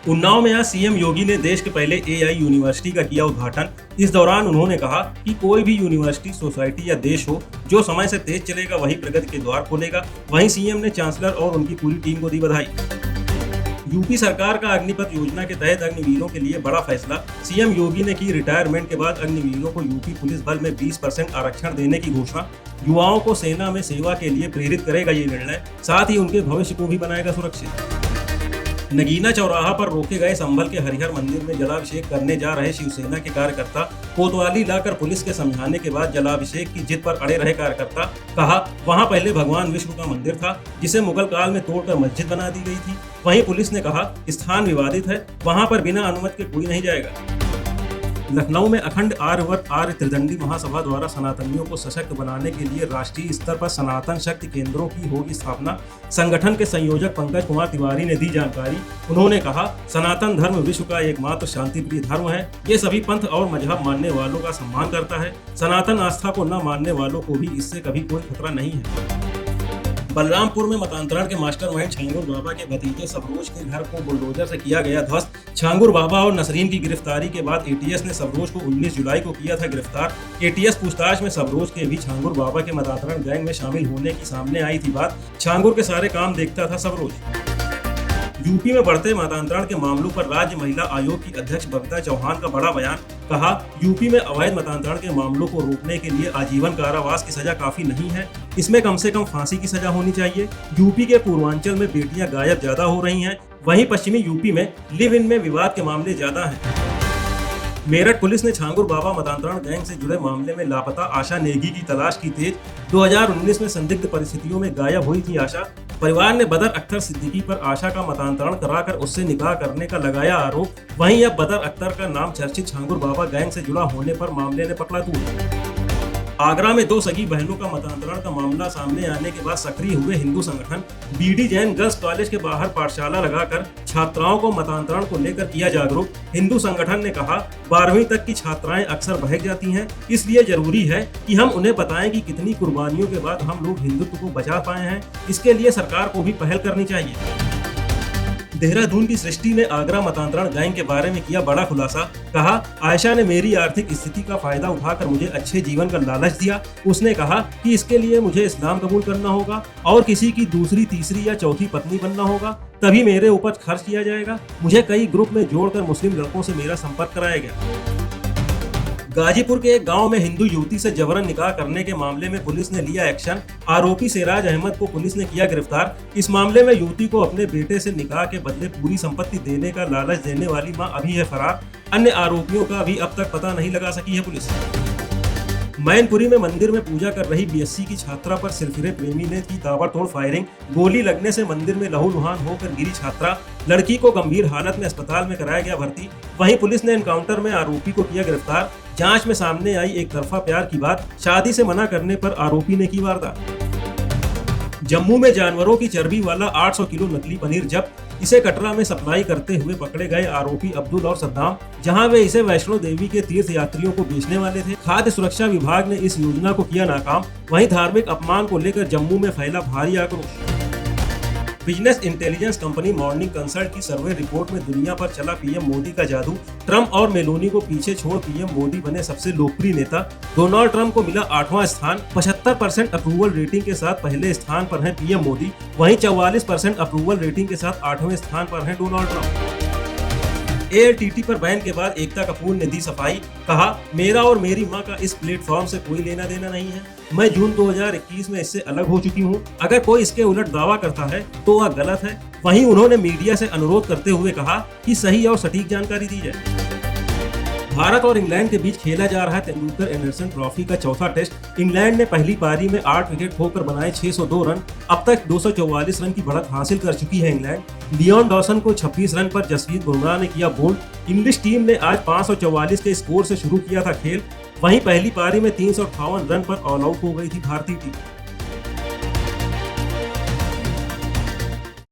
उन्नाव में आज सीएम योगी ने देश के पहले एआई यूनिवर्सिटी का किया उद्घाटन। इस दौरान उन्होंने कहा कि कोई भी यूनिवर्सिटी, सोसाइटी या देश हो, जो समय से तेज चलेगा वही प्रगति के द्वार खोलेगा। वहीं सीएम ने चांसलर और उनकी पूरी टीम को दी बधाई। यूपी सरकार का अग्निपथ योजना के तहत अग्निवीरों के लिए बड़ा फैसला। सीएम योगी ने की रिटायरमेंट के बाद अग्निवीरों को यूपी पुलिस बल में 20% आरक्षण देने की घोषणा। युवाओं को सेना में सेवा के लिए प्रेरित करेगा ये निर्णय, साथ ही उनके भविष्य को भी बनाएगा सुरक्षित। नगीना चौराहा पर रोके गए संभल के हरिहर मंदिर में जलाभिषेक करने जा रहे शिवसेना के कार्यकर्ता कोतवाली लाकर पुलिस के समझाने के बाद जलाभिषेक की जिद पर अड़े रहे कार्यकर्ता। कहा, वहां पहले भगवान विष्णु का मंदिर था जिसे मुगल काल में तोड़कर मस्जिद बना दी गई थी। वहीं पुलिस ने कहा, स्थान विवादित है, वहां पर बिना अनुमति के कोई नहीं जाएगा। लखनऊ में अखंड आर्यवर्त आर्य त्रिदंडी महासभा द्वारा सनातनियों को सशक्त बनाने के लिए राष्ट्रीय स्तर पर सनातन शक्ति केंद्रों की होगी स्थापना। संगठन के संयोजक पंकज कुमार तिवारी ने दी जानकारी। उन्होंने कहा, सनातन धर्म विश्व का एकमात्र शांतिप्रिय धर्म है। ये सभी पंथ और मजहब मानने वालों का सम्मान करता है। सनातन आस्था को न मानने वालों को भी इससे कभी कोई खतरा नहीं है। बलरामपुर में मतांतरण के मास्टरमाइंड छांगुर बाबा के भतीजे सफरोज के घर को बुलडोजर से किया गया ध्वस्त। छांगुर बाबा और नसरीन की गिरफ्तारी के बाद एटीएस ने सफरोज को 19 जुलाई को किया था गिरफ्तार। एटीएस पूछताछ में सफरोज के भी छांगुर बाबा के मतांतरण गैंग में शामिल होने की सामने आई थी बात। छांगुर के सारे काम देखता था सफरोज। यूपी में बढ़ते मतांतरण के मामलों पर राज्य महिला आयोग की अध्यक्ष बबीता चौहान का बड़ा बयान। कहा, यूपी में अवैध मतांतरण के मामलों को रोकने के लिए आजीवन कारावास की सजा काफी नहीं है, इसमें कम से कम फांसी की सजा होनी चाहिए। यूपी के पूर्वांचल में बेटियां गायब ज्यादा हो रही हैं, वहीं पश्चिमी यूपी में लिव इन में विवाद के मामले ज्यादा हैं। मेरठ पुलिस ने छांगुर बाबा मतांतरण गैंग से जुड़े मामले में लापता आशा नेगी की तलाश की तेज। 2019 में संदिग्ध परिस्थितियों में गायब हुई थी आशा। परिवार ने बदर अख्तर सिद्दीकी पर आशा का मतांतरण कराकर उससे निकाह करने का लगाया आरोप। वहीं अब बदर अख्तर का नाम चर्चित छांगुर बाबा गैंग से जुड़ा होने पर मामले ने पकड़ा तूल। आगरा में 2 सगी बहनों का मतांतरण का मामला सामने आने के बाद सक्रिय हुए हिंदू संगठन। बीडी जैन गर्ल्स कॉलेज के बाहर पाठशाला लगाकर छात्राओं को मतांतरण को लेकर किया जागरूक। हिंदू संगठन ने कहा, 12वीं तक की छात्राएं अक्सर बहक जाती हैं, इसलिए जरूरी है कि हम उन्हें बताएं कि कितनी कुर्बानियों के बाद हम लोग हिंदुत्व को बचा पाए हैं। इसके लिए सरकार को भी पहल करनी चाहिए। देहरादून की सृष्टि ने आगरा मतांतरण गैंग के बारे में किया बड़ा खुलासा। कहा, आयशा ने मेरी आर्थिक स्थिति का फायदा उठाकर मुझे अच्छे जीवन का लालच दिया। उसने कहा कि इसके लिए मुझे इस्लाम कबूल करना होगा और किसी की दूसरी, तीसरी या चौथी पत्नी बनना होगा, तभी मेरे ऊपर खर्च किया जाएगा। मुझे कई ग्रुप में जोड़कर मुस्लिम लड़कों से मेरा संपर्क कराया गया। गाजीपुर के एक गांव में हिंदू युवती से जबरन निकाह करने के मामले में पुलिस ने लिया एक्शन। आरोपी सिराज अहमद को पुलिस ने किया गिरफ्तार। इस मामले में युवती को अपने बेटे से निकाह के बदले पूरी संपत्ति देने का लालच देने वाली मां अभी है फरार। अन्य आरोपियों का भी अब तक पता नहीं लगा सकी है पुलिस। मैनपुरी में मंदिर में पूजा कर रही बीएससी की छात्रा पर सिरफिरे प्रेमी ने की ताबड़तोड़ फायरिंग। गोली लगने से मंदिर में लहूलुहान होकर गिरी छात्रा। लड़की को गंभीर हालत में अस्पताल में कराया गया भर्ती। वहीं पुलिस ने एनकाउंटर में आरोपी को किया गिरफ्तार। जांच में सामने आई एक तरफा प्यार की बात। शादी से मना करने पर आरोपी ने की वारदात। जम्मू में जानवरों की चर्बी वाला 800 किलो नकली पनीर जब्त। इसे कटरा में सप्लाई करते हुए पकड़े गए आरोपी अब्दुल और सद्दाम, जहां वे इसे वैष्णो देवी के तीर्थ यात्रियों को बेचने वाले थे। खाद्य सुरक्षा विभाग ने इस योजना को किया नाकाम। वहीं धार्मिक अपमान को लेकर जम्मू में फैला भारी आक्रोश। Business intelligence company morning consult की सर्वे रिपोर्ट में दुनिया पर चला पीएम मोदी का जादू। ट्रंप और मेलोनी को पीछे छोड़ पीएम मोदी बने सबसे लोकप्रिय नेता। डोनाल्ड ट्रंप को मिला 8वां स्थान। 75% अप्रूवल रेटिंग के साथ पहले स्थान पर हैं पीएम मोदी। वहीं 44% अप्रूवल रेटिंग के साथ 8वें स्थान पर हैं डोनाल्ड ट्रंप। एआईटीटी पर बैन के बाद एकता कपूर ने दी सफाई। कहा, मेरा और मेरी मां का इस प्लेटफॉर्म से कोई लेना देना नहीं है। मैं जून 2021 में इससे अलग हो चुकी हूं। अगर कोई इसके उलट दावा करता है तो वह गलत है। वहीं उन्होंने मीडिया से अनुरोध करते हुए कहा कि सही और सटीक जानकारी दी जाए। भारत और इंग्लैंड के बीच खेला जा रहा तेंदुलकर एंडरसन ट्रॉफी का चौथा टेस्ट। इंग्लैंड ने पहली पारी में 8 विकेट खोकर बनाए 602 रन। अब तक 244 रन की बढ़त हासिल कर चुकी है इंग्लैंड। लियोन डॉसन को 26 रन पर जसप्रीत बुमराह ने किया बोल्ड। इंग्लिश टीम ने आज 544 के स्कोर से शुरू किया था खेल। वहीं पहली पारी में 358 रन पर ऑल आउट हो गई थी भारतीय टीम।